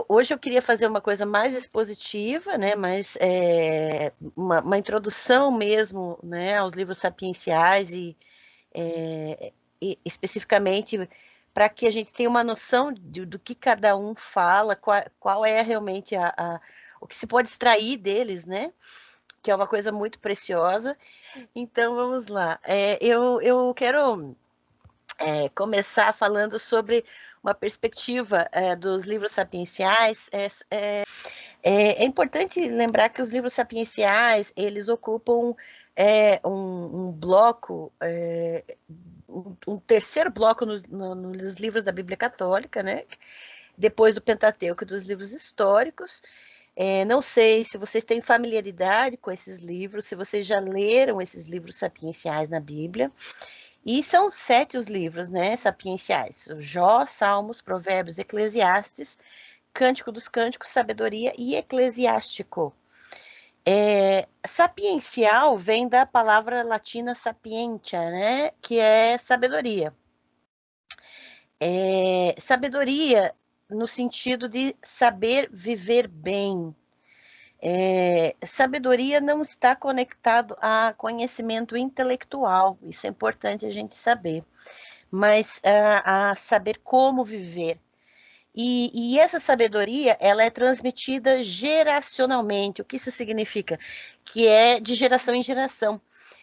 Hoje eu queria fazer uma coisa mais expositiva, né, mais uma introdução mesmo, né, aos livros sapienciais e especificamente para que a gente tenha uma noção do que cada um fala, qual é realmente o que se pode extrair deles, né, que é uma coisa muito preciosa. Então vamos lá. Eu quero começar falando sobre uma perspectiva dos livros sapienciais. É importante lembrar que os livros sapienciais, eles ocupam um bloco, um terceiro bloco nos livros da Bíblia Católica, né? Depois do Pentateuco e dos livros históricos. Não sei se vocês têm familiaridade com esses livros, se vocês já leram esses livros sapienciais na Bíblia. E são 7 os livros, né, sapienciais: Jó, Salmos, Provérbios, Eclesiastes, Cântico dos Cânticos, Sabedoria e Eclesiástico. Sapiencial vem da palavra latina sapientia, né, que é sabedoria. Sabedoria no sentido de saber viver bem. Sabedoria não está conectado a conhecimento intelectual, isso é importante a gente saber, mas a saber como viver. E essa sabedoria, ela é transmitida geracionalmente. O que isso significa? Que é de geração em geração,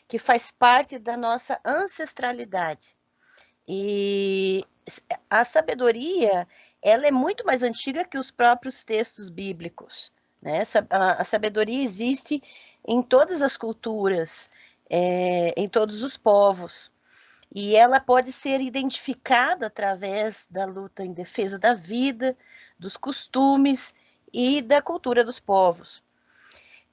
que faz parte da nossa ancestralidade. E a sabedoria, ela é muito mais antiga que os próprios textos bíblicos, né? A sabedoria existe em todas as culturas, em todos os povos. E ela pode ser identificada através da luta em defesa da vida, dos costumes e da cultura dos povos.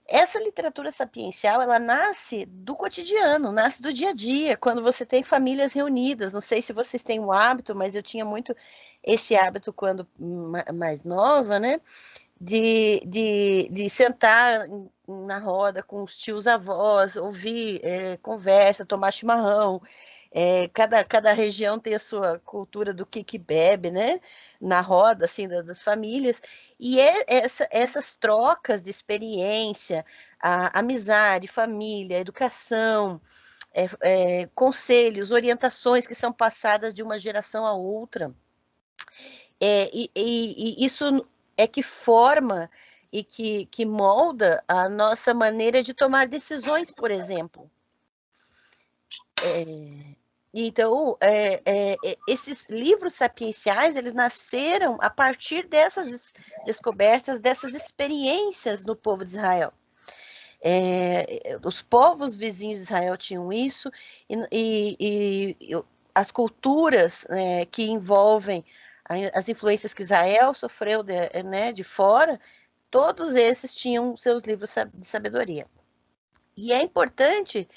Essa literatura sapiencial, ela nasce do cotidiano, nasce do dia a dia, quando você tem famílias reunidas. Não sei se vocês têm o hábito, mas eu tinha muito esse hábito quando mais nova, né? De sentar na roda com os tios avós, ouvir conversa, tomar chimarrão. Cada região tem a sua cultura do que bebe, né? Na roda, assim, das famílias. E essas trocas de experiência, a amizade, família, educação, conselhos, orientações que são passadas de uma geração a outra. E isso é que forma e que molda a nossa maneira de tomar decisões, por exemplo. Então, esses livros sapienciais, eles nasceram a partir dessas descobertas, dessas experiências no povo de Israel. Os povos vizinhos de Israel tinham isso, e as culturas que envolvem as influências que Israel sofreu de fora, todos esses tinham seus livros de sabedoria. E é importante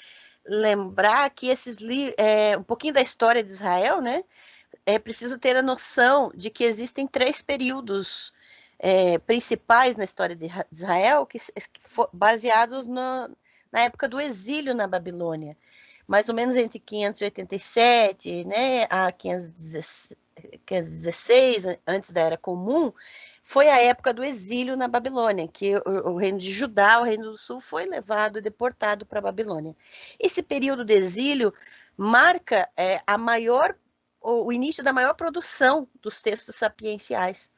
lembrar que um pouquinho da história de Israel, né? É preciso ter a noção de que existem 3 períodos principais na história de Israel, que baseados na época do exílio na Babilônia, mais ou menos entre 587, né, a 516, antes da Era Comum. Foi a época do exílio na Babilônia, que o reino de Judá, o reino do sul, foi levado e deportado para a Babilônia. Esse período de exílio marca o início da maior produção dos textos sapienciais.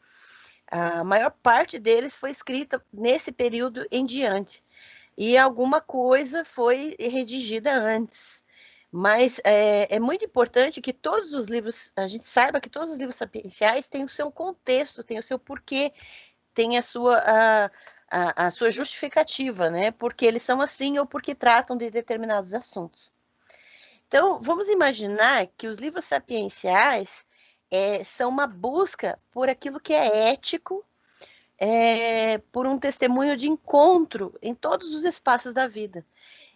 A maior parte deles foi escrita nesse período em diante. E alguma coisa foi redigida antes. Mas é muito importante que todos os livros, a gente saiba que todos os livros sapienciais têm o seu contexto, têm o seu porquê, têm a sua justificativa, né? Porque eles são assim ou porque tratam de determinados assuntos. Então, vamos imaginar que os livros sapienciais são uma busca por aquilo que é ético, por um testemunho de encontro em todos os espaços da vida.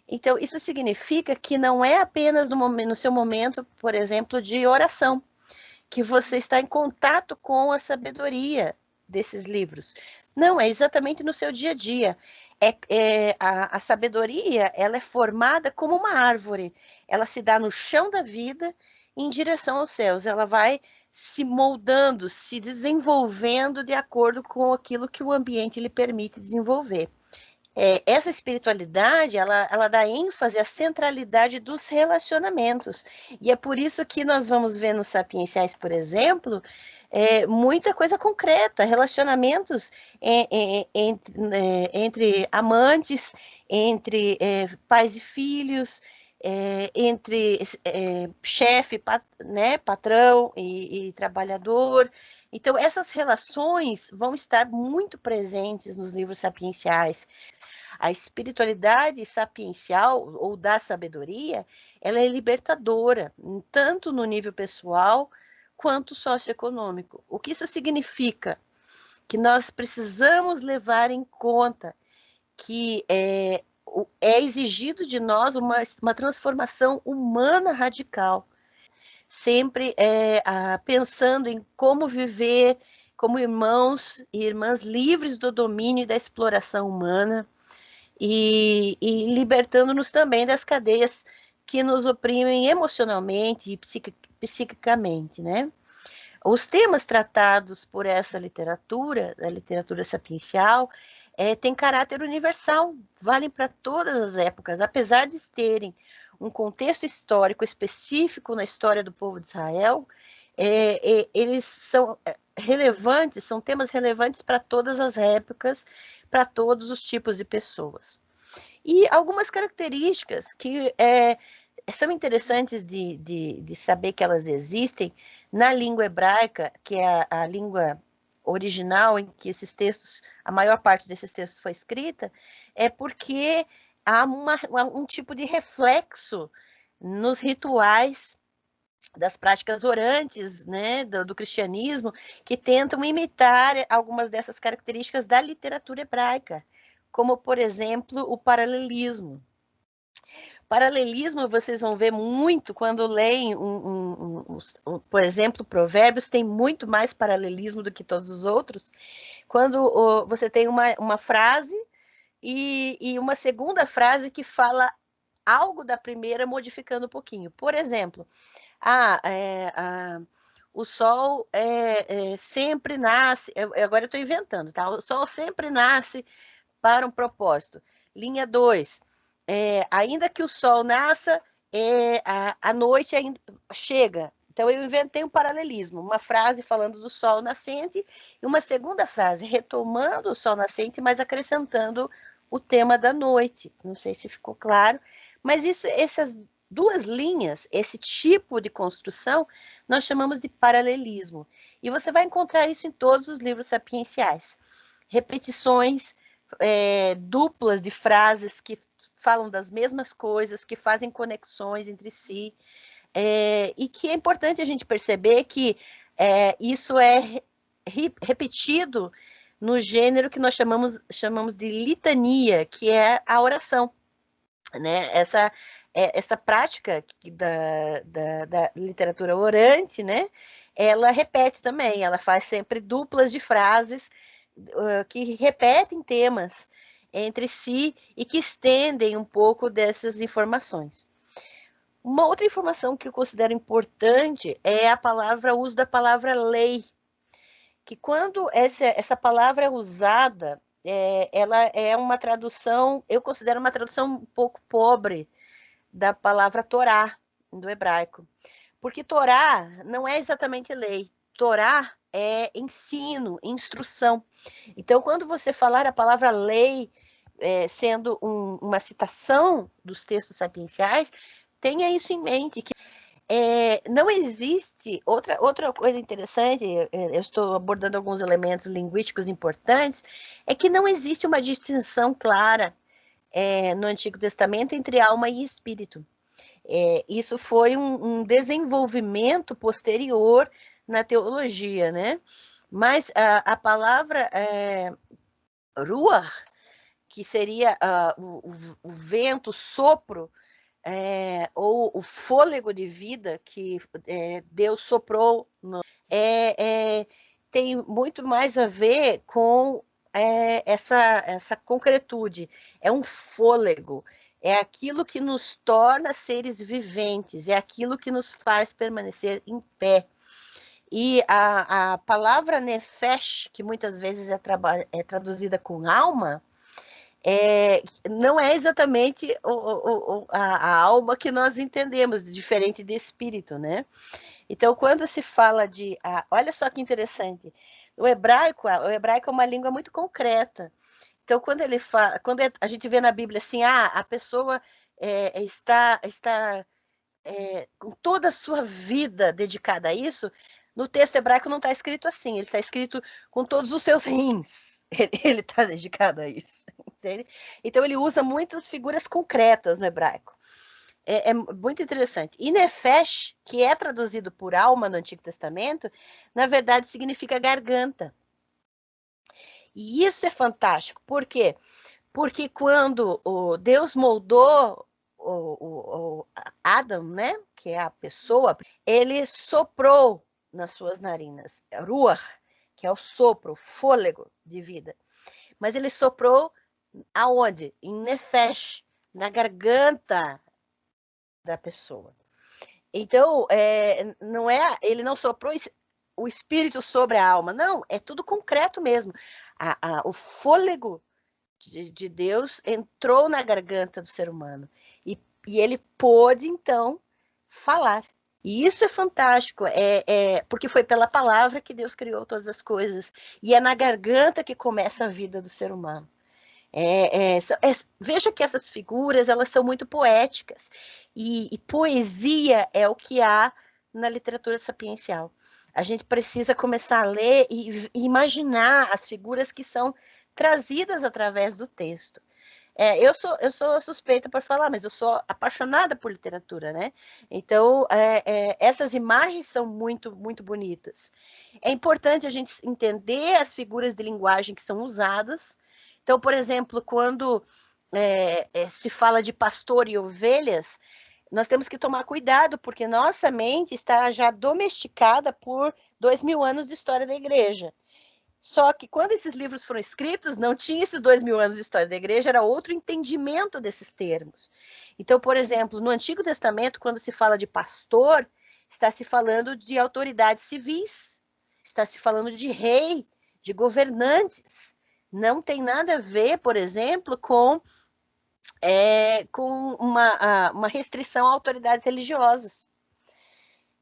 Então, isso significa que não é apenas no seu momento, por exemplo, de oração, que você está em contato com a sabedoria desses livros. Não, é exatamente no seu dia a dia. A sabedoria, ela é formada como uma árvore. Ela se dá no chão da vida em direção aos céus. Ela vai se moldando, se desenvolvendo de acordo com aquilo que o ambiente lhe permite desenvolver. Essa espiritualidade, ela dá ênfase à centralidade dos relacionamentos. E é por isso que nós vamos ver nos sapienciais, por exemplo, muita coisa concreta, relacionamentos entre amantes, entre pais e filhos, entre chefe, né, patrão e trabalhador. Então, essas relações vão estar muito presentes nos livros sapienciais. A espiritualidade sapiencial ou da sabedoria, ela é libertadora, tanto no nível pessoal quanto socioeconômico. O que isso significa? Que nós precisamos levar em conta que é exigido de nós uma transformação humana radical, sempre pensando em como viver como irmãos e irmãs livres do domínio e da exploração humana, e libertando-nos também das cadeias que nos oprimem emocionalmente e psiquicamente, né? Os temas tratados por essa literatura, a literatura sapiencial, têm caráter universal, valem para todas as épocas, apesar de terem um contexto histórico específico na história do povo de Israel, eles são relevantes, são temas relevantes para todas as épocas, para todos os tipos de pessoas. E algumas características que são interessantes de saber que elas existem na língua hebraica, que é a língua original em que esses textos, a maior parte desses textos foi escrita, é porque há um tipo de reflexo nos rituais das práticas orantes, né, do cristianismo, que tentam imitar algumas dessas características da literatura hebraica, como, por exemplo, o paralelismo. Paralelismo vocês vão ver muito quando leem, por exemplo, Provérbios tem muito mais paralelismo do que todos os outros. Quando você tem uma frase e uma segunda frase que fala algo da primeira, modificando um pouquinho. Por exemplo, o sol sempre nasce. Agora eu estou inventando, tá? O sol sempre nasce para um propósito. Linha 2. Ainda que o sol nasça, a noite ainda chega. Então, eu inventei um paralelismo, uma frase falando do sol nascente e uma segunda frase retomando o sol nascente, mas acrescentando o tema da noite. Não sei se ficou claro, mas essas duas linhas, esse tipo de construção, nós chamamos de paralelismo. E você vai encontrar isso em todos os livros sapienciais. Repetições duplas de frases que falam das mesmas coisas, que fazem conexões entre si, e que é importante a gente perceber que isso é repetido no gênero que nós chamamos de litania, que é a oração, né? Essa prática da literatura orante, né? Ela repete também, ela faz sempre duplas de frases que repetem temas entre si e que estendem um pouco dessas informações. Uma outra informação que eu considero importante é o uso da palavra lei, que quando essa palavra é usada, ela é uma tradução, eu considero uma tradução um pouco pobre da palavra Torá, do hebraico. Porque Torá não é exatamente lei. Torá é ensino, instrução. Então, quando você falar a palavra lei, sendo uma citação dos textos sapienciais, tenha isso em mente, que não existe, outra coisa interessante, eu estou abordando alguns elementos linguísticos importantes, é que não existe uma distinção clara no Antigo Testamento entre alma e espírito. Isso foi um desenvolvimento posterior na teologia, né? Mas a palavra ruach, que seria o vento, o sopro, ou o fôlego de vida que Deus soprou, tem muito mais a ver com essa concretude. É um fôlego, é aquilo que nos torna seres viventes, é aquilo que nos faz permanecer em pé. E a palavra nefesh, que muitas vezes é traduzida com alma, não é exatamente a alma que nós entendemos, diferente de espírito, né? Então, quando se fala de... olha só que interessante. O hebraico é uma língua muito concreta. Então, quando ele fala, quando a gente vê na Bíblia assim, a pessoa está com toda a sua vida dedicada a isso, no texto hebraico não está escrito assim, ele está escrito com todos os seus rins. Ele está dedicado a isso, entende? Então, ele usa muitas figuras concretas no hebraico. É muito interessante. E nefesh, que é traduzido por alma no Antigo Testamento, na verdade significa garganta. E isso é fantástico. Por quê? Porque quando Deus moldou o Adam, né, que é a pessoa, ele soprou nas suas narinas, ruach, que é o sopro, o fôlego de vida. Mas ele soprou aonde? Em nefesh, na garganta da pessoa. Então, não é, ele não soprou o espírito sobre a alma, não, é tudo concreto mesmo. O fôlego de Deus entrou na garganta do ser humano e ele pôde, então, falar. E isso é fantástico, porque foi pela palavra que Deus criou todas as coisas. E é na garganta que começa a vida do ser humano. Veja que essas figuras, elas são muito poéticas. E poesia é o que há na literatura sapiencial. A gente precisa começar a ler e imaginar as figuras que são trazidas através do texto. Eu sou suspeita por falar, mas eu sou apaixonada por literatura, né? Então, essas imagens são muito, muito bonitas. É importante a gente entender as figuras de linguagem que são usadas. Então, por exemplo, quando se fala de pastor e ovelhas, nós temos que tomar cuidado, porque nossa mente está já domesticada por 2000 anos de história da igreja. Só que quando esses livros foram escritos, não tinha esses 2000 anos de história da igreja, era outro entendimento desses termos. Então, por exemplo, no Antigo Testamento, quando se fala de pastor, está se falando de autoridades civis, está se falando de rei, de governantes. Não tem nada a ver, por exemplo, com uma restrição a autoridades religiosas.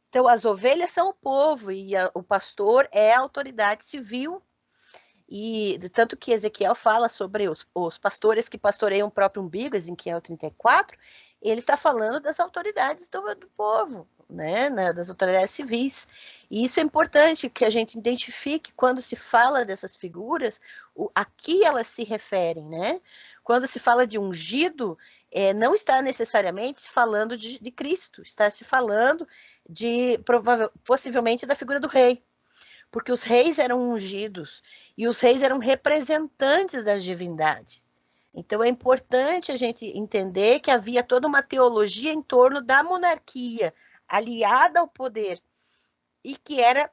Então, as ovelhas são o povo e o pastor é a autoridade civil. E tanto que Ezequiel fala sobre os pastores que pastoreiam o próprio umbigo, Ezequiel 34, ele está falando das autoridades do povo, né, das autoridades civis. E isso é importante que a gente identifique quando se fala dessas figuras, a que elas se referem, né? Quando se fala de ungido, não está necessariamente falando de Cristo, está se falando possivelmente da figura do rei. Porque os reis eram ungidos e os reis eram representantes da divindade. Então é importante a gente entender que havia toda uma teologia em torno da monarquia, aliada ao poder, e que era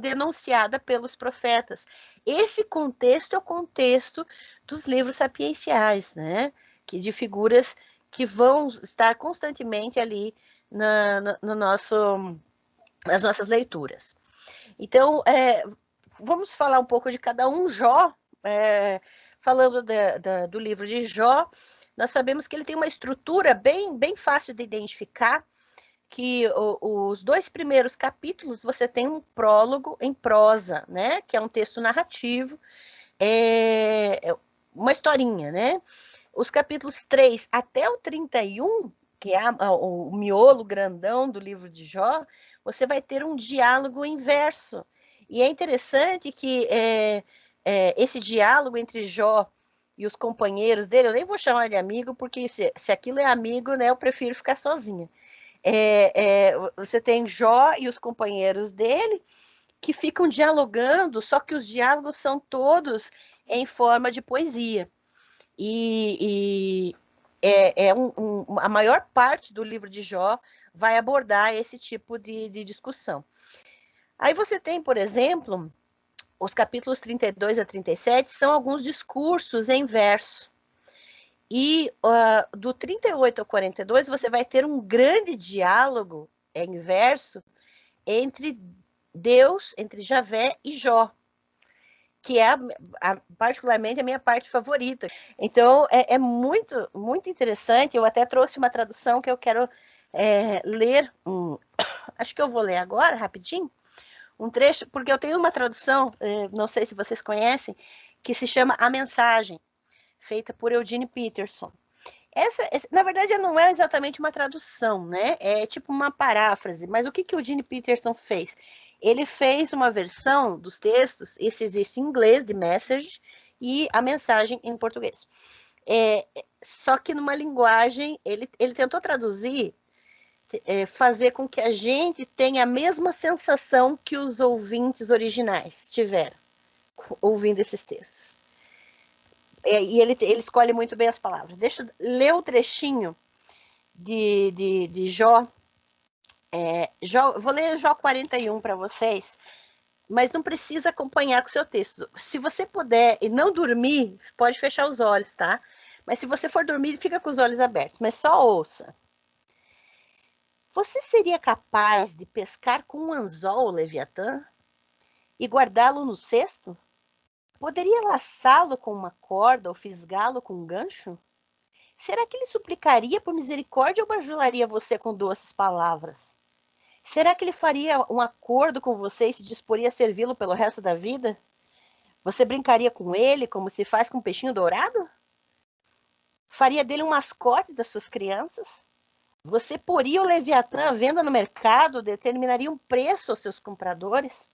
denunciada pelos profetas. Esse contexto é o contexto dos livros sapienciais, né? De figuras que vão estar constantemente ali no nas nossas leituras. Então, vamos falar um pouco de cada um. Jó, falando do livro de Jó, nós sabemos que ele tem uma estrutura bem, bem fácil de identificar, que os 2 primeiros capítulos você tem um prólogo em prosa, né? Que é um texto narrativo, uma historinha, né? Os capítulos 3 até o 31, que é o miolo grandão do livro de Jó, você vai ter um diálogo inverso. E é interessante que esse diálogo entre Jó e os companheiros dele, eu nem vou chamar de amigo, porque se aquilo é amigo, né, eu prefiro ficar sozinha. Você tem Jó e os companheiros dele que ficam dialogando, só que os diálogos são todos em forma de poesia. E a maior parte do livro de Jó vai abordar esse tipo de discussão. Aí você tem, por exemplo, os capítulos 32 a 37 são alguns discursos em verso. E do 38 ao 42 você vai ter um grande diálogo em verso entre Deus, entre Javé e Jó, que é particularmente a minha parte favorita. Então, é muito, muito interessante. Eu até trouxe uma tradução que eu quero ler. Acho que eu vou ler agora, rapidinho, um trecho, porque eu tenho uma tradução, não sei se vocês conhecem, que se chama A Mensagem, feita por Eugene Peterson. Na verdade, não é exatamente uma tradução, né? É tipo uma paráfrase. Mas o que o Eugene Peterson fez? Ele fez uma versão dos textos, esse existe em inglês, de Message, e a mensagem em português. Só que numa linguagem, ele tentou traduzir, fazer com que a gente tenha a mesma sensação que os ouvintes originais tiveram ouvindo esses textos. E ele escolhe muito bem as palavras. Deixa eu ler o trechinho de Jó. Vou ler Jó 41 para vocês, mas não precisa acompanhar com o seu texto. Se você puder e não dormir, pode fechar os olhos, tá? Mas se você for dormir, fica com os olhos abertos, mas só ouça. Você seria capaz de pescar com um anzol o Leviatã e guardá-lo no cesto? Poderia laçá-lo com uma corda ou fisgá-lo com um gancho? Será que ele suplicaria por misericórdia ou bajularia você com doces palavras? Será que ele faria um acordo com você e se disporia a servi-lo pelo resto da vida? Você brincaria com ele como se faz com um peixinho dourado? Faria dele um mascote das suas crianças? Você poria o Leviatã à venda no mercado, determinaria um preço aos seus compradores?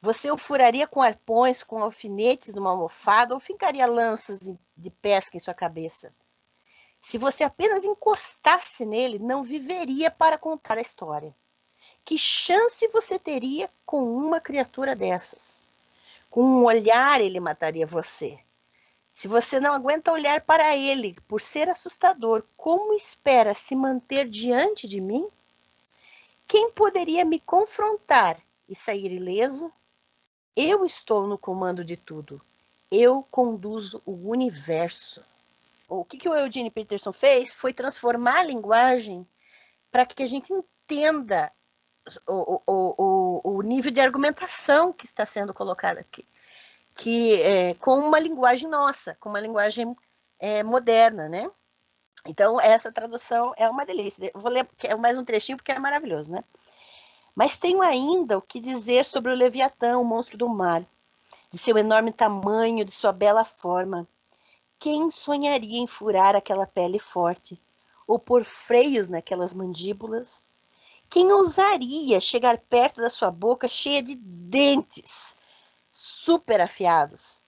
Você o furaria com arpões, com alfinetes numa almofada ou fincaria lanças de pesca em sua cabeça? Se você apenas encostasse nele, não viveria para contar a história. Que chance você teria com uma criatura dessas? Com um olhar ele mataria você. Se você não aguenta olhar para ele por ser assustador, como espera se manter diante de mim? Quem poderia me confrontar e sair ileso? Eu estou no comando de tudo. Eu conduzo o universo. O que o Eugene Peterson fez foi transformar a linguagem para que a gente entenda o nível de argumentação que está sendo colocado aqui, com uma linguagem nossa, com uma linguagem moderna, né? Então, essa tradução é uma delícia. Eu vou ler mais um trechinho porque é maravilhoso, né? Mas tenho ainda o que dizer sobre o Leviatã, o monstro do mar, de seu enorme tamanho, de sua bela forma. Quem sonharia em furar aquela pele forte, ou pôr freios naquelas mandíbulas? Quem ousaria chegar perto da sua boca cheia de dentes super afiados?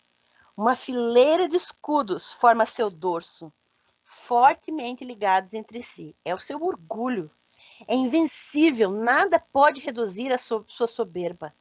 Uma fileira de escudos forma seu dorso, fortemente ligados entre si. É o seu orgulho. É invencível, nada pode reduzir a sua soberba.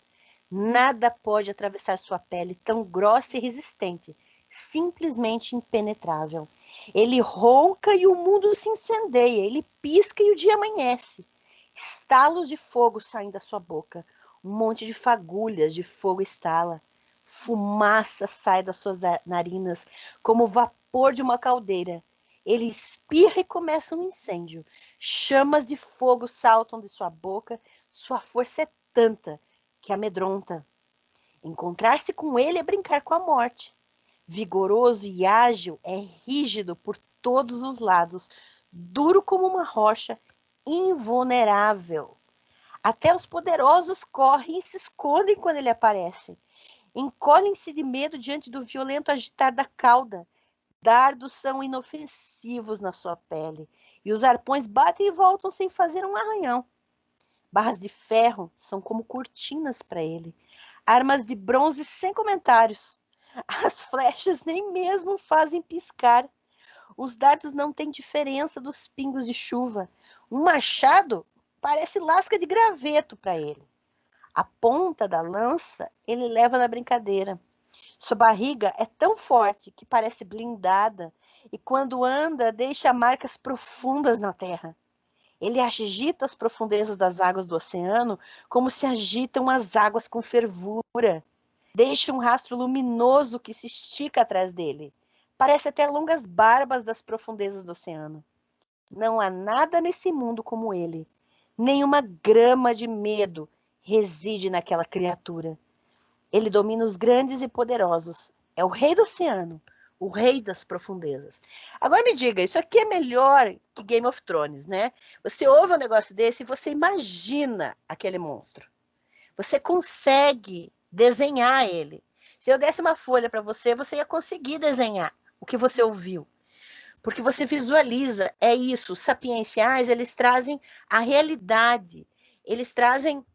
Nada pode atravessar sua pele tão grossa e resistente, simplesmente impenetrável. Ele ronca e o mundo se incendeia, ele pisca e o dia amanhece. Estalos de fogo saem da sua boca, um monte de fagulhas de fogo estala. Fumaça sai das suas narinas como o vapor de uma caldeira. Ele espirra e começa um incêndio. Chamas de fogo saltam de sua boca, sua força é tanta que amedronta. Encontrar-se com ele é brincar com a morte. Vigoroso e ágil, é rígido por todos os lados, duro como uma rocha, invulnerável. Até os poderosos correm e se escondem quando ele aparece. Encolhem-se de medo diante do violento agitar da cauda. Dardos são inofensivos na sua pele, e os arpões batem e voltam sem fazer um arranhão. Barras de ferro são como cortinas para ele. Armas de bronze sem comentários. As flechas nem mesmo fazem piscar. Os dardos não têm diferença dos pingos de chuva. Um machado parece lasca de graveto para ele. A ponta da lança ele leva na brincadeira. Sua barriga é tão forte que parece blindada e quando anda deixa marcas profundas na terra. Ele agita as profundezas das águas do oceano como se agitam as águas com fervura. Deixa um rastro luminoso que se estica atrás dele. Parece até longas barbas das profundezas do oceano. Não há nada nesse mundo como ele. Nenhuma grama de medo reside naquela criatura. Ele domina os grandes e poderosos. É o rei do oceano, o rei das profundezas. Agora me diga, isso aqui é melhor que Game of Thrones, né? Você ouve um negócio desse e você imagina aquele monstro. Você consegue desenhar ele. Se eu desse uma folha para você, você ia conseguir desenhar o que você ouviu. Porque você visualiza, é isso, os sapienciais, eles trazem a realidade, eles trazem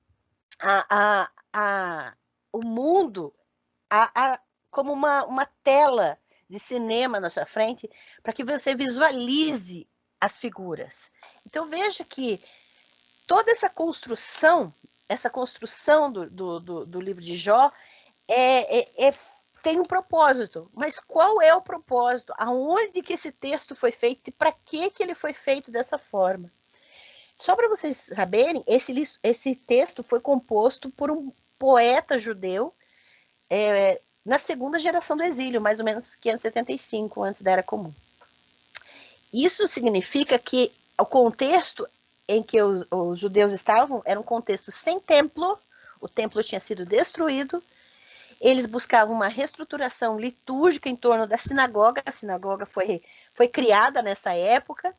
o mundo como uma tela de cinema na sua frente, para que você visualize as figuras. Então veja que toda essa construção do livro de Jó tem um propósito. Mas qual é o propósito? Aonde que esse texto foi feito e para que ele foi feito dessa forma? Só para vocês saberem, esse texto foi composto por um poeta judeu na segunda geração do exílio, mais ou menos 575, antes da Era Comum. Isso significa que o contexto em que os judeus estavam era um contexto sem templo, o templo tinha sido destruído, eles buscavam uma reestruturação litúrgica em torno da sinagoga, a sinagoga foi criada nessa época,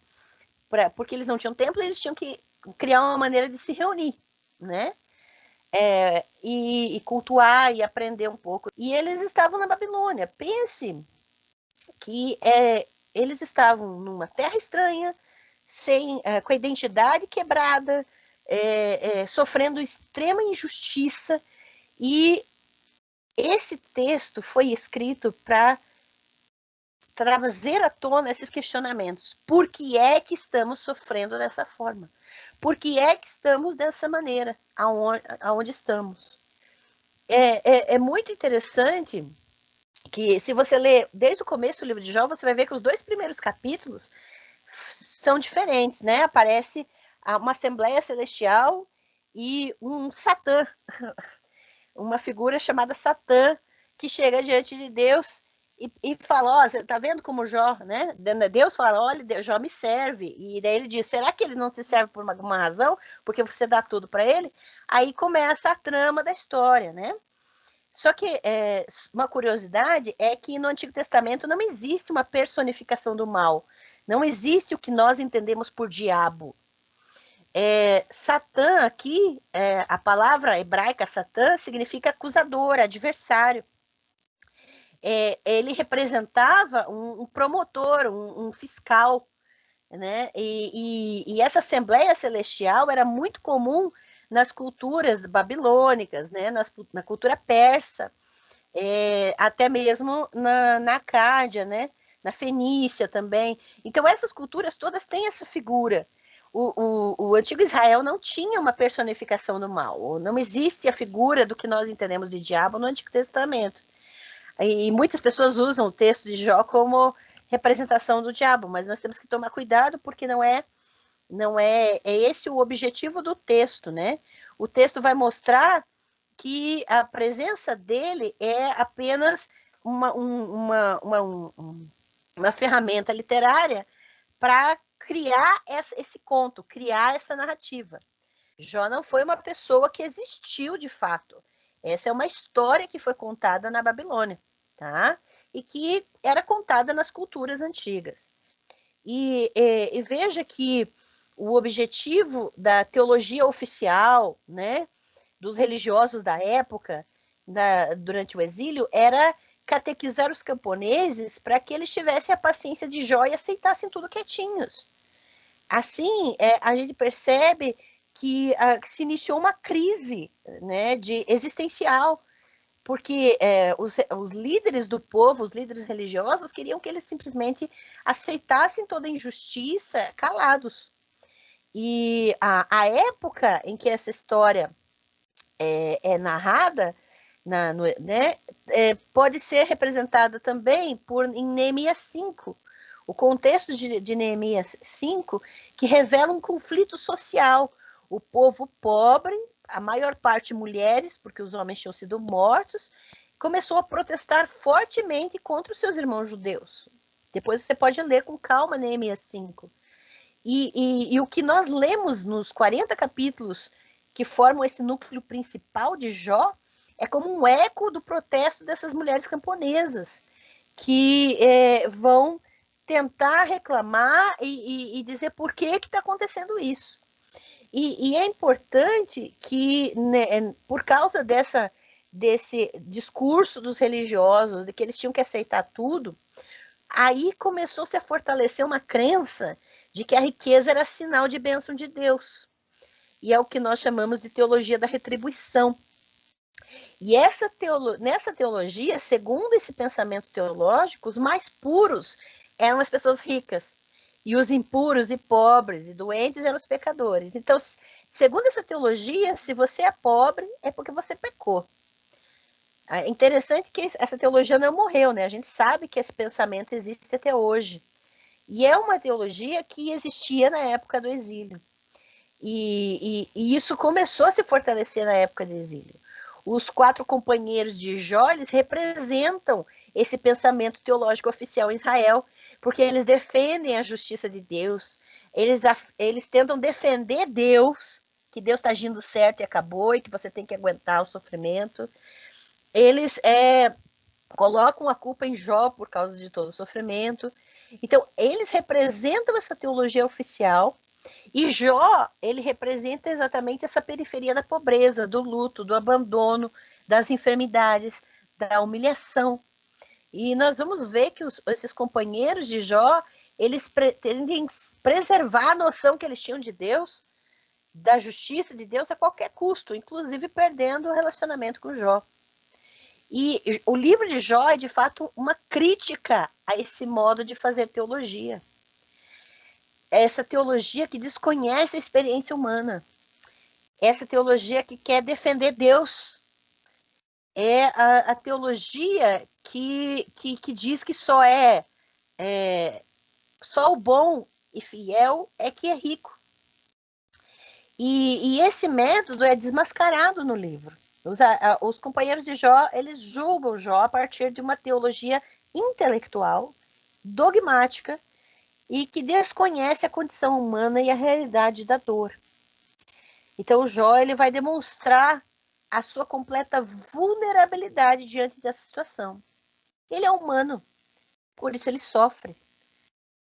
porque eles não tinham templo, eles tinham que criar uma maneira de se reunir, né? E cultuar e aprender um pouco. E eles estavam na Babilônia. Pense que eles estavam numa terra estranha, com a identidade quebrada, sofrendo extrema injustiça, e esse texto foi escrito para trazer à tona esses questionamentos. Por que é que estamos sofrendo dessa forma? Por que é que estamos dessa maneira, aonde estamos? É muito interessante que, se você ler desde o começo do livro de Jó, você vai ver que os 2 primeiros capítulos são diferentes, né? Aparece uma Assembleia Celestial e um Satã, uma figura chamada Satã, que chega diante de Deus e fala, ó, você tá vendo como Jó, né? Deus fala, olha, Jó me serve. E daí ele diz, será que ele não se serve por uma razão? Porque você dá tudo para ele? Aí começa a trama da história, né? Só que uma curiosidade é que no Antigo Testamento não existe uma personificação do mal. Não existe o que nós entendemos por diabo. Satã aqui, a palavra hebraica Satã significa acusador, adversário. Ele representava um promotor, um fiscal, né? E essa Assembleia Celestial era muito comum nas culturas babilônicas, né? Na cultura persa, até mesmo na Acádia, né? Na Fenícia também. Então, essas culturas todas têm essa figura. O antigo Israel não tinha uma personificação do mal. Não existe a figura do que nós entendemos de diabo no Antigo Testamento. E muitas pessoas usam o texto de Jó como representação do diabo, mas nós temos que tomar cuidado, porque não é esse o objetivo do texto, né? O texto vai mostrar que a presença dele é apenas uma ferramenta literária para criar esse conto, criar essa narrativa. Jó não foi uma pessoa que existiu de fato. Essa é uma história que foi contada na Babilônia, tá? E que era contada nas culturas antigas. E veja que o objetivo da teologia oficial, né, dos religiosos da época, durante o exílio, era catequizar os camponeses para que eles tivessem a paciência de Jó e aceitassem tudo quietinhos. Assim, a gente percebe que se iniciou uma crise, né, existencial, porque os líderes do povo, os líderes religiosos, queriam que eles simplesmente aceitassem toda a injustiça calados. E a época em que essa história é narrada, né, pode ser representada também em Neemias 5, o contexto de Neemias 5, que revela um conflito social. O povo pobre, a maior parte mulheres, porque os homens tinham sido mortos, começou a protestar fortemente contra os seus irmãos judeus. Depois você pode ler com calma Neemias 5. E o que nós lemos nos 40 capítulos que formam esse núcleo principal de Jó é como um eco do protesto dessas mulheres camponesas que vão tentar reclamar e dizer por que está acontecendo isso. E é importante que, né, por causa desse discurso dos religiosos, de que eles tinham que aceitar tudo, aí começou-se a fortalecer uma crença de que a riqueza era sinal de bênção de Deus. E é o que nós chamamos de teologia da retribuição. E nessa teologia, segundo esse pensamento teológico, os mais puros eram as pessoas ricas. E os impuros e pobres e doentes eram os pecadores. Então, segundo essa teologia, se você é pobre, é porque você pecou. É interessante que essa teologia não morreu, né? A gente sabe que esse pensamento existe até hoje. E é uma teologia que existia na época do exílio. E isso começou a se fortalecer na época do exílio. Os 4 companheiros de Jó, eles representam esse pensamento teológico oficial em Israel, porque eles defendem a justiça de Deus, eles tentam defender Deus, que Deus está agindo certo e acabou, e que você tem que aguentar o sofrimento. Eles colocam a culpa em Jó por causa de todo o sofrimento. Então, eles representam essa teologia oficial, e Jó, ele representa exatamente essa periferia da pobreza, do luto, do abandono, das enfermidades, da humilhação. E nós vamos ver que esses companheiros de Jó, eles pretendem preservar a noção que eles tinham de Deus, da justiça de Deus a qualquer custo, inclusive perdendo o relacionamento com Jó. E o livro de Jó é, de fato, uma crítica a esse modo de fazer teologia. Essa teologia que desconhece a experiência humana. Essa teologia que quer defender Deus. É a teologia que diz que só o bom e fiel é que é rico. E esse método é desmascarado no livro. Os companheiros de Jó, eles julgam Jó a partir de uma teologia intelectual, dogmática, e que desconhece a condição humana e a realidade da dor. Então, o Jó, ele vai demonstrar a sua completa vulnerabilidade diante dessa situação. Ele é humano, por isso ele sofre.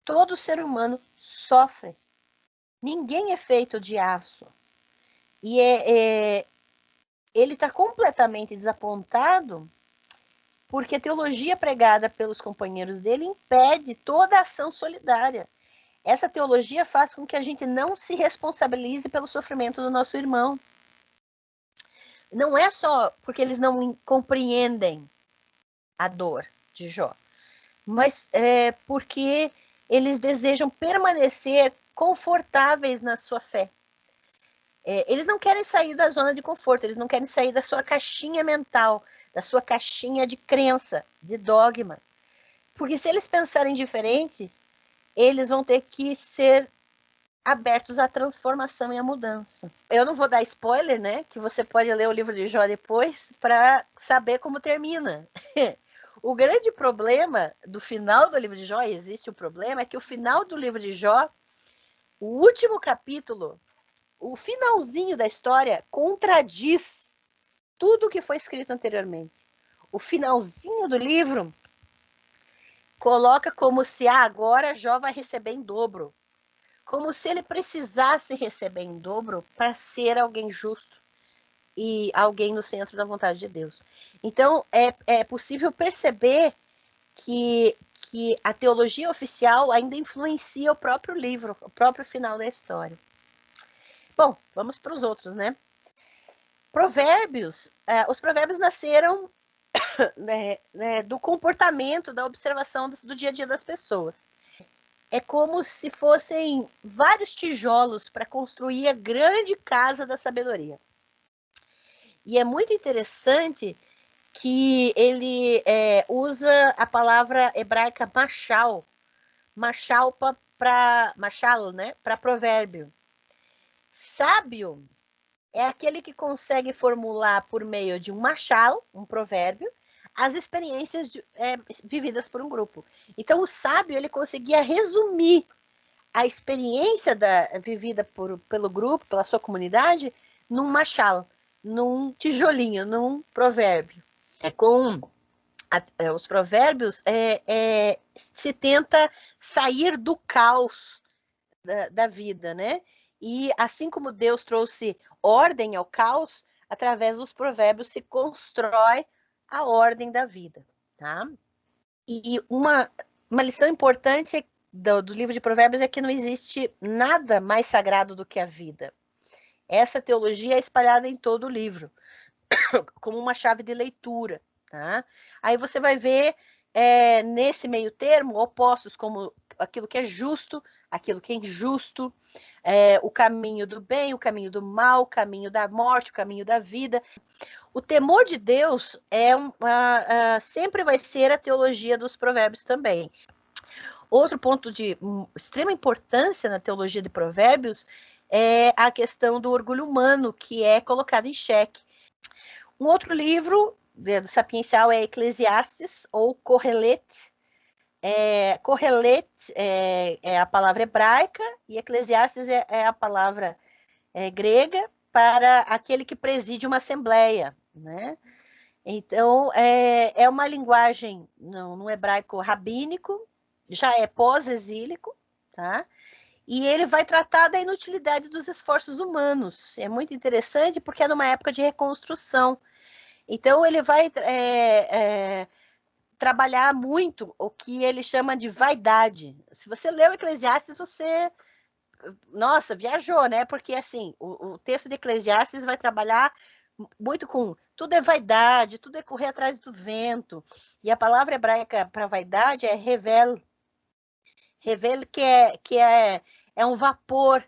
Todo ser humano sofre. Ninguém é feito de aço. E ele está completamente desapontado porque a teologia pregada pelos companheiros dele impede toda a ação solidária. Essa teologia faz com que a gente não se responsabilize pelo sofrimento do nosso irmão. Não é só porque eles não compreendem a dor de Jó, mas porque eles desejam permanecer confortáveis na sua fé. Eles não querem sair da zona de conforto, eles não querem sair da sua caixinha mental, da sua caixinha de crença, de dogma. Porque se eles pensarem diferente, eles vão ter que ser abertos à transformação e à mudança. Eu não vou dar spoiler, né? Que você pode ler o livro de Jó depois para saber como termina. O grande problema do final do livro de Jó, e existe o problema, é que o final do livro de Jó, o último capítulo, o finalzinho da história, contradiz tudo o que foi escrito anteriormente. O finalzinho do livro coloca como se agora Jó vai receber em dobro. Como se ele precisasse receber em dobro para ser alguém justo e alguém no centro da vontade de Deus. Então, é possível perceber que a teologia oficial ainda influencia o próprio livro, o próprio final da história. Bom, vamos para os outros, né? Provérbios. Os provérbios nasceram do comportamento, da observação do dia a dia das pessoas. É como se fossem vários tijolos para construir a grande casa da sabedoria. E é muito interessante que ele usa a palavra hebraica machal. Machal para provérbio. Sábio é aquele que consegue formular por meio de um machal, um provérbio, as experiências vividas por um grupo. Então, o sábio, ele conseguia resumir a experiência vivida pelo grupo, pela sua comunidade, num machal, num tijolinho, num provérbio. Os provérbios se tenta sair do caos da vida, né? E assim como Deus trouxe ordem ao caos, através dos provérbios se constrói a ordem da vida, tá? E uma lição importante do livro de Provérbios é que não existe nada mais sagrado do que a vida. Essa teologia é espalhada em todo o livro, como uma chave de leitura, tá? Aí você vai ver, nesse meio termo, opostos como aquilo que é justo, aquilo que é injusto, o caminho do bem, o caminho do mal, o caminho da morte, o caminho da vida. O temor de Deus sempre vai ser a teologia dos provérbios também. Outro ponto de extrema importância na teologia de provérbios é a questão do orgulho humano, que é colocado em xeque. Um outro livro do Sapiencial é Eclesiastes, ou Correlete. Correlete é a palavra hebraica e Eclesiastes é a palavra grega para aquele que preside uma assembleia, né? Então, é uma linguagem no hebraico rabínico, já é pós-exílico, tá? E ele vai tratar da inutilidade dos esforços humanos. É muito interessante porque é numa época de reconstrução. Então, ele vai trabalhar muito o que ele chama de vaidade. Se você leu Eclesiastes, você... Nossa, viajou, né? Porque, assim, o texto de Eclesiastes vai trabalhar muito com tudo é vaidade, tudo é correr atrás do vento. E a palavra hebraica para vaidade é revel. Revel que é um vapor.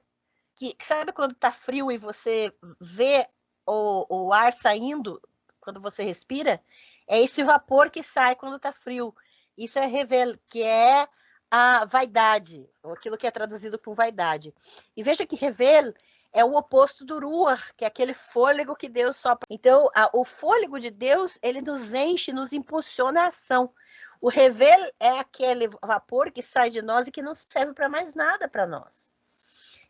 Que sabe quando está frio e você vê o ar saindo quando você respira? É esse vapor que sai quando está frio. Isso é revel, que é a vaidade, ou aquilo que é traduzido por vaidade. E veja que revel é o oposto do ruach, que é aquele fôlego que Deus sopra. Então, o fôlego de Deus, ele nos enche, nos impulsiona a ação. O revel é aquele vapor que sai de nós e que não serve para mais nada para nós.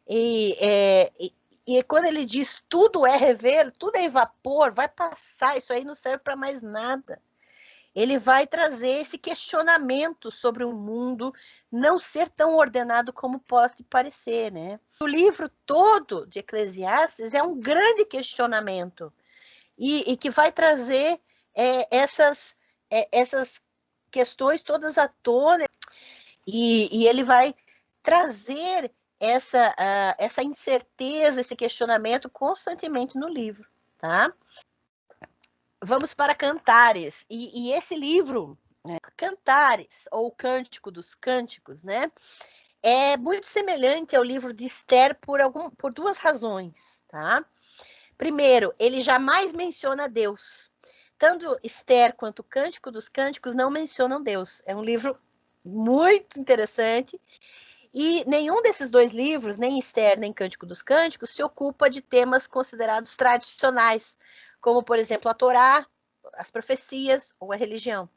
E quando ele diz tudo é revel, tudo é vapor, vai passar, isso aí não serve para mais nada. Ele vai trazer esse questionamento sobre o mundo não ser tão ordenado como pode parecer, né? O livro todo de Eclesiastes é um grande questionamento e que vai trazer essas questões todas à tona e ele vai trazer essa incerteza, esse questionamento constantemente no livro, tá? Vamos para Cantares. E esse livro, né, Cantares, ou Cântico dos Cânticos, né, é muito semelhante ao livro de Esther por duas razões, tá? Primeiro, ele jamais menciona Deus. Tanto Esther quanto o Cântico dos Cânticos não mencionam Deus. É um livro muito interessante. E nenhum desses dois livros, nem Esther, nem Cântico dos Cânticos, se ocupa de temas considerados tradicionais, como, por exemplo, a Torá, as profecias ou a religião.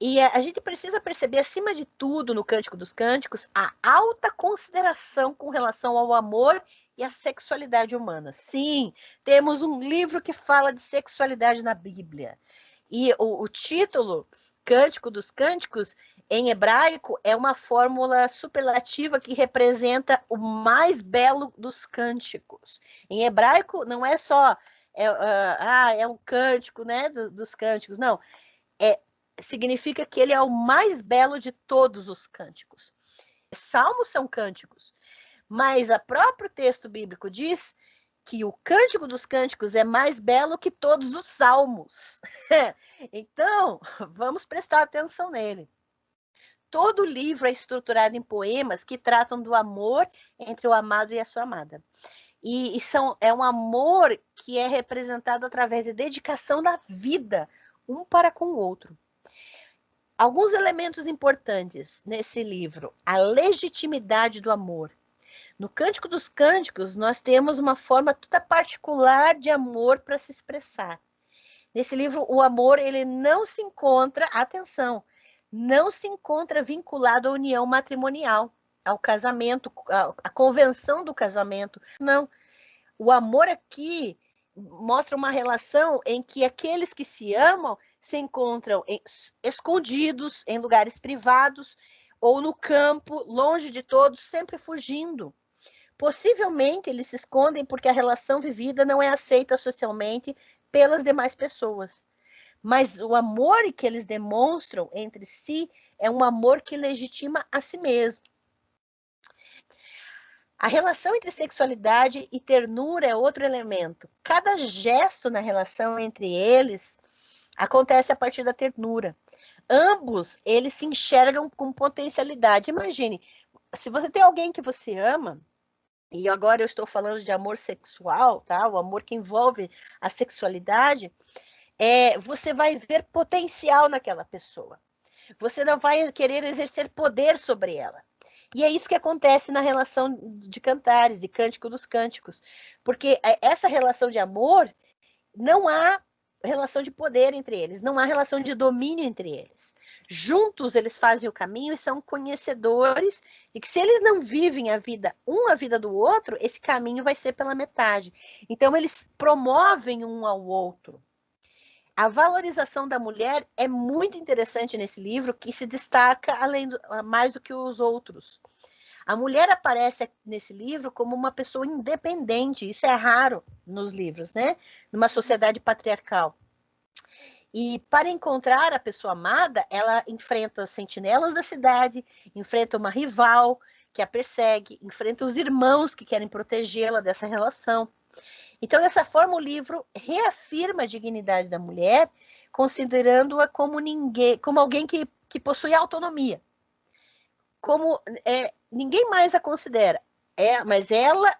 E a gente precisa perceber, acima de tudo, no Cântico dos Cânticos, a alta consideração com relação ao amor e à sexualidade humana. Sim, temos um livro que fala de sexualidade na Bíblia. E o título, Cântico dos Cânticos, em hebraico, é uma fórmula superlativa que representa o mais belo dos cânticos. Em hebraico, não é só é um cântico, né, dos cânticos, não. Significa que ele é o mais belo de todos os cânticos. Salmos são cânticos, mas o próprio texto bíblico diz que o Cântico dos Cânticos é mais belo que todos os salmos. Então, vamos prestar atenção nele. Todo o livro é estruturado em poemas que tratam do amor entre o amado e a sua amada. E é um amor que é representado através da dedicação da vida, um para com o outro. Alguns elementos importantes nesse livro: a legitimidade do amor. No Cântico dos Cânticos, nós temos uma forma toda particular de amor para se expressar. Nesse livro, o amor ele não se encontra, atenção, não se encontra vinculado à união matrimonial. ao casamento, a convenção do casamento. Não. O amor aqui mostra uma relação em que aqueles que se amam se encontram escondidos, em lugares privados, ou no campo, longe de todos, sempre fugindo. Possivelmente eles se escondem porque a relação vivida não é aceita socialmente pelas demais pessoas. Mas o amor que eles demonstram entre si é um amor que legitima a si mesmo. A relação entre sexualidade e ternura é outro elemento. Cada gesto na relação entre eles acontece a partir da ternura. Ambos, eles se enxergam com potencialidade. Imagine, se você tem alguém que você ama, e agora eu estou falando de amor sexual, tá? O amor que envolve a sexualidade, você vai ver potencial naquela pessoa. Você não vai querer exercer poder sobre ela. E é isso que acontece na relação de Cantares, de Cântico dos Cânticos. Porque essa relação de amor, não há relação de poder entre eles, não há relação de domínio entre eles. Juntos eles fazem o caminho e são conhecedores de que se eles não vivem a vida do outro, esse caminho vai ser pela metade. Então eles promovem um ao outro. A valorização da mulher é muito interessante nesse livro, que se destaca mais do que os outros. A mulher aparece nesse livro como uma pessoa independente, isso é raro nos livros, né? Numa sociedade patriarcal. E para encontrar a pessoa amada, ela enfrenta as sentinelas da cidade, enfrenta uma rival que a persegue, enfrenta os irmãos que querem protegê-la dessa relação. Então, dessa forma, o livro reafirma a dignidade da mulher, considerando-a como alguém que possui autonomia. Como ninguém mais a considera. Mas ela,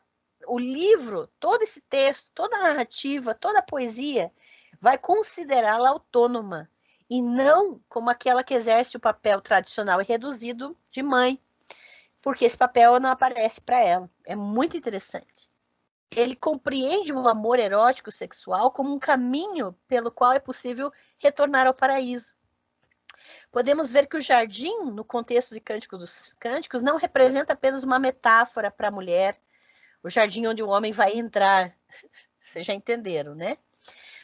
o livro, todo esse texto, toda a narrativa, toda a poesia, vai considerá-la autônoma, e não como aquela que exerce o papel tradicional e reduzido de mãe, porque esse papel não aparece para ela. É muito interessante. Ele compreende o amor erótico sexual como um caminho pelo qual é possível retornar ao paraíso. Podemos ver que o jardim, no contexto de Cântico dos Cânticos, não representa apenas uma metáfora para a mulher, o jardim onde o homem vai entrar. Vocês já entenderam, né?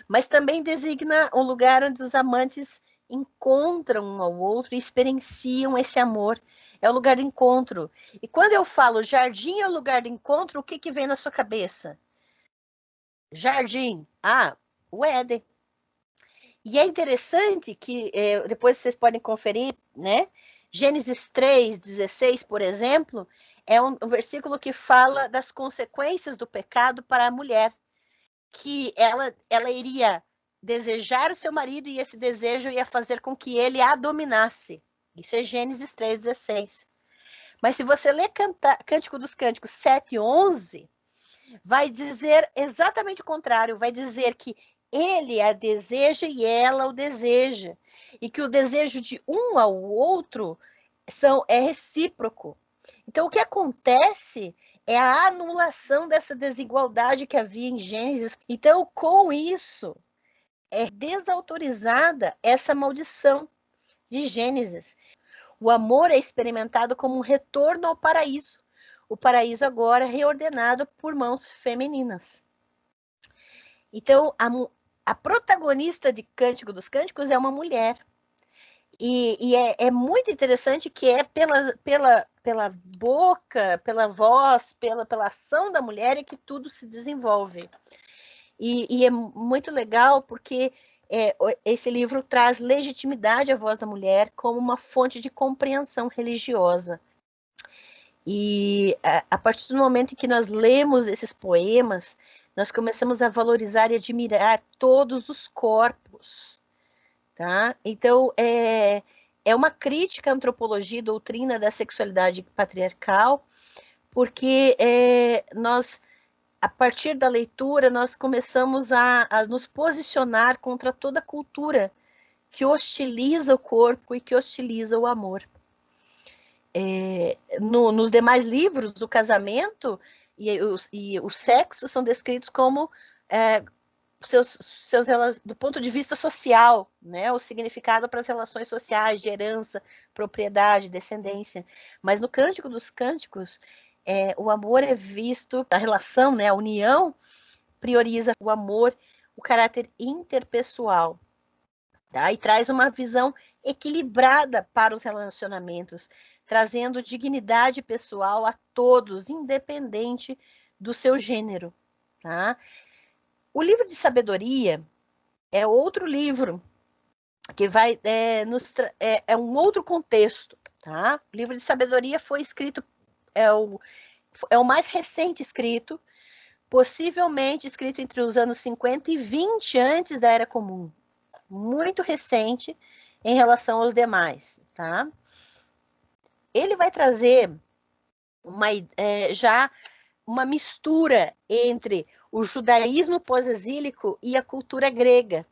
Mas também designa um lugar onde os amantes encontram um ao outro e experienciam esse amor. É o lugar de encontro. E quando eu falo jardim é o lugar de encontro, o que vem na sua cabeça? Jardim. O Éden. E é interessante que, depois vocês podem conferir, né? Gênesis 3:16, por exemplo, é um versículo que fala das consequências do pecado para a mulher, que ela iria desejar o seu marido e esse desejo ia fazer com que ele a dominasse. Isso é Gênesis 3:16. Mas se você ler Cântico dos Cânticos 7:11, vai dizer exatamente o contrário, vai dizer que ele a deseja e ela o deseja, e que o desejo de um ao outro é recíproco. Então, o que acontece é a anulação dessa desigualdade que havia em Gênesis. Então, com isso, é desautorizada essa maldição de Gênesis. O amor é experimentado como um retorno ao paraíso. O paraíso agora reordenado por mãos femininas. Então, a protagonista de Cântico dos Cânticos é uma mulher. E é muito interessante que é pela boca, pela voz, pela ação da mulher é que tudo se desenvolve. E é muito legal porque esse livro traz legitimidade à voz da mulher como uma fonte de compreensão religiosa. E a partir do momento em que nós lemos esses poemas, nós começamos a valorizar e admirar todos os corpos, tá? Então, é uma crítica à antropologia e doutrina da sexualidade patriarcal, porque nós, a partir da leitura, nós começamos a nos posicionar contra toda cultura que hostiliza o corpo e que hostiliza o amor. Nos demais livros, o casamento e o sexo são descritos como do ponto de vista social, né? O significado para as relações sociais, de herança, propriedade, descendência. Mas no Cântico dos Cânticos, o amor é visto, a relação, né? A união prioriza o amor, o caráter interpessoal, tá? E traz uma visão equilibrada para os relacionamentos, trazendo dignidade pessoal a todos, independente do seu gênero, tá? O livro de sabedoria é outro livro que vai é um outro contexto, tá? O livro de sabedoria foi escrito, é o mais recente escrito, possivelmente escrito entre os anos 50 e 20 antes da Era Comum, muito recente em relação aos demais, tá? Ele vai trazer já uma mistura entre o judaísmo pós-exílico e a cultura grega.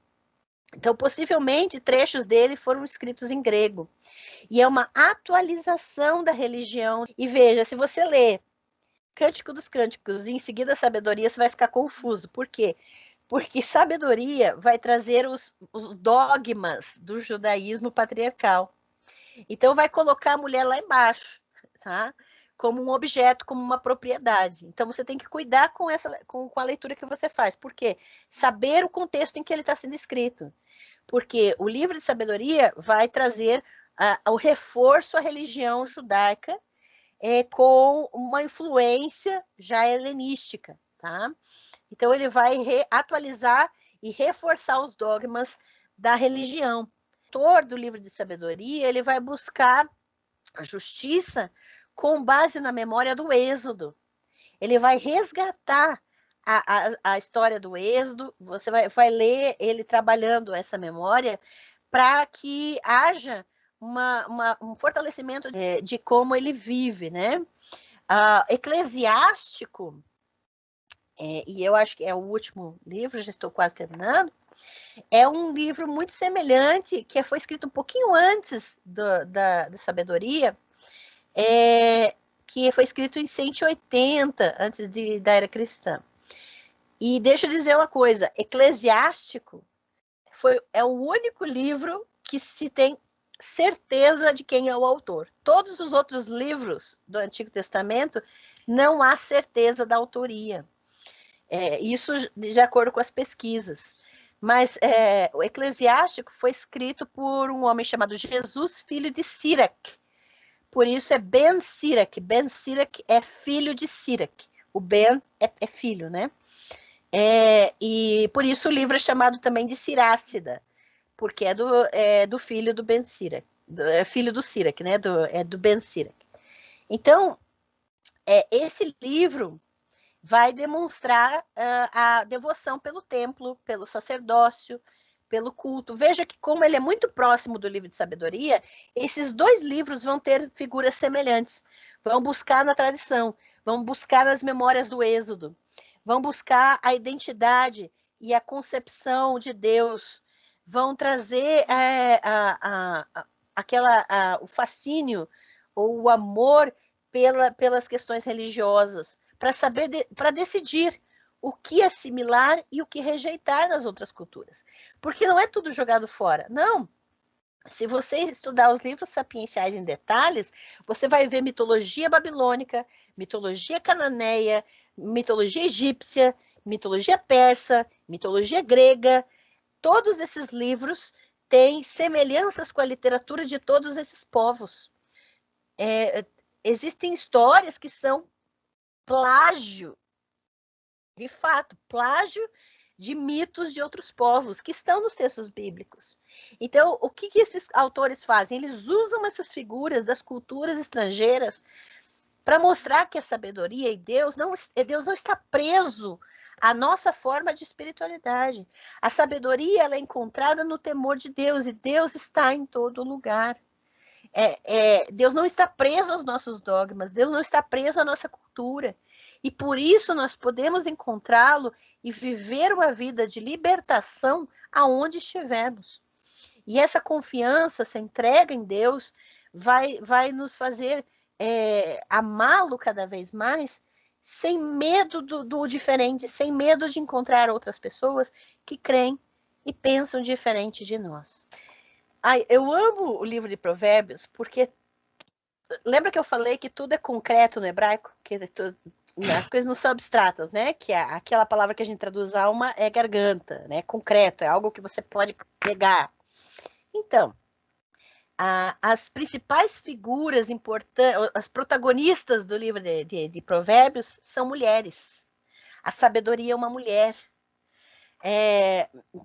Então, possivelmente, trechos dele foram escritos em grego. E é uma atualização da religião. E veja, se você lê Cântico dos Cânticos e em seguida a Sabedoria, você vai ficar confuso. Por quê? Porque sabedoria vai trazer os dogmas do judaísmo patriarcal. Então, vai colocar a mulher lá embaixo, tá? Como um objeto, como uma propriedade. Então, você tem que cuidar com a leitura que você faz. Por quê? Saber o contexto em que ele está sendo escrito. Porque o livro de sabedoria vai trazer o reforço à religião judaica com uma influência já helenística, tá? Então ele vai atualizar e reforçar os dogmas da religião. O autor do livro de sabedoria, ele vai buscar a justiça com base na memória do Êxodo. Ele vai resgatar a história do Êxodo, você vai ler ele trabalhando essa memória para que haja um fortalecimento de como ele vive, né? Eclesiástico, e eu acho que é o último livro, já estou quase terminando, é um livro muito semelhante, que foi escrito um pouquinho antes da Sabedoria, que foi escrito em 180, antes da Era Cristã. E deixa eu dizer uma coisa, Eclesiástico é o único livro que se tem certeza de quem é o autor. Todos os outros livros do Antigo Testamento não há certeza da autoria. Isso de acordo com as pesquisas. Mas o Eclesiástico foi escrito por um homem chamado Jesus, filho de Sirac. Por isso é Ben Sirac. Ben Sirac é filho de Sirac. O Ben é filho, né? E por isso o livro é chamado também de Sirácida, porque é do filho do Ben Sirac, filho do Sirac, né? Do Ben Sirac. Então, esse livro vai demonstrar a devoção pelo templo, pelo sacerdócio, pelo culto. Veja que como ele é muito próximo do livro de sabedoria, esses dois livros vão ter figuras semelhantes. Vão buscar na tradição, vão buscar nas memórias do Êxodo, vão buscar a identidade e a concepção de Deus, vão trazer o fascínio ou o amor pelas questões religiosas, para decidir o que assimilar e o que rejeitar nas outras culturas. Porque não é tudo jogado fora. Não. Se você estudar os livros sapienciais em detalhes, você vai ver mitologia babilônica, mitologia cananeia, mitologia egípcia, mitologia persa, mitologia grega. Todos esses livros têm semelhanças com a literatura de todos esses povos. Existem histórias que são plágio, de fato, plágio de mitos de outros povos que estão nos textos bíblicos. Então, o que esses autores fazem? Eles usam essas figuras das culturas estrangeiras para mostrar que a sabedoria e Deus não está preso à nossa forma de espiritualidade. A sabedoria ela é encontrada no temor de Deus, e Deus está em todo lugar. Deus não está preso aos nossos dogmas, Deus não está preso à nossa cultura. E por isso nós podemos encontrá-lo e viver uma vida de libertação aonde estivermos. E essa confiança, essa entrega em Deus, vai nos fazer amá-lo cada vez mais, sem medo do diferente, sem medo de encontrar outras pessoas que creem e pensam diferente de nós. Ai, eu amo o livro de Provérbios porque lembra que eu falei que tudo é concreto no hebraico? Que as coisas não são abstratas, né? Que aquela palavra que a gente traduz alma é garganta, né? Concreto, é algo que você pode pegar. Então, as principais figuras importantes, as protagonistas do livro de Provérbios são mulheres. A sabedoria é uma mulher.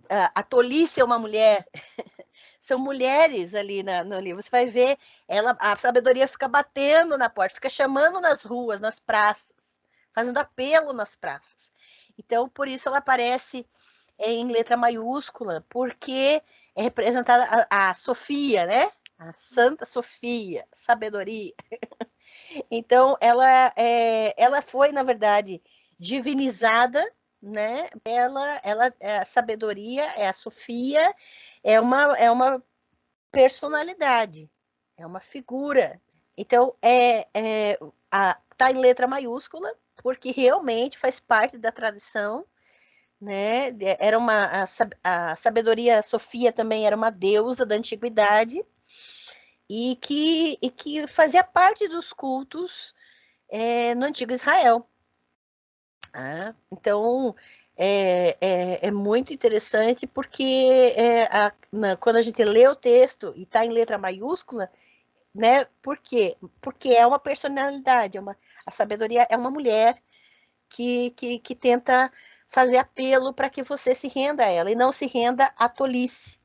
A tolice é uma mulher. São mulheres ali no livro. Você vai ver, a sabedoria fica batendo na porta, fica chamando nas ruas, nas praças, fazendo apelo nas praças. Então, por isso ela aparece em letra maiúscula, porque é representada a Sofia, né? A Santa Sofia, sabedoria. Então, ela foi, na verdade, divinizada, né? Ela é a sabedoria, é a Sofia, é uma personalidade, é uma figura. Então, tá em letra maiúscula, porque realmente faz parte da tradição, né? Era a sabedoria Sofia também era uma deusa da antiguidade e que fazia parte dos cultos no antigo Israel. Então, é muito interessante porque quando a gente lê o texto e está em letra maiúscula, né? Por quê? Porque é uma personalidade, a sabedoria é uma mulher que tenta fazer apelo para que você se renda a ela e não se renda à tolice.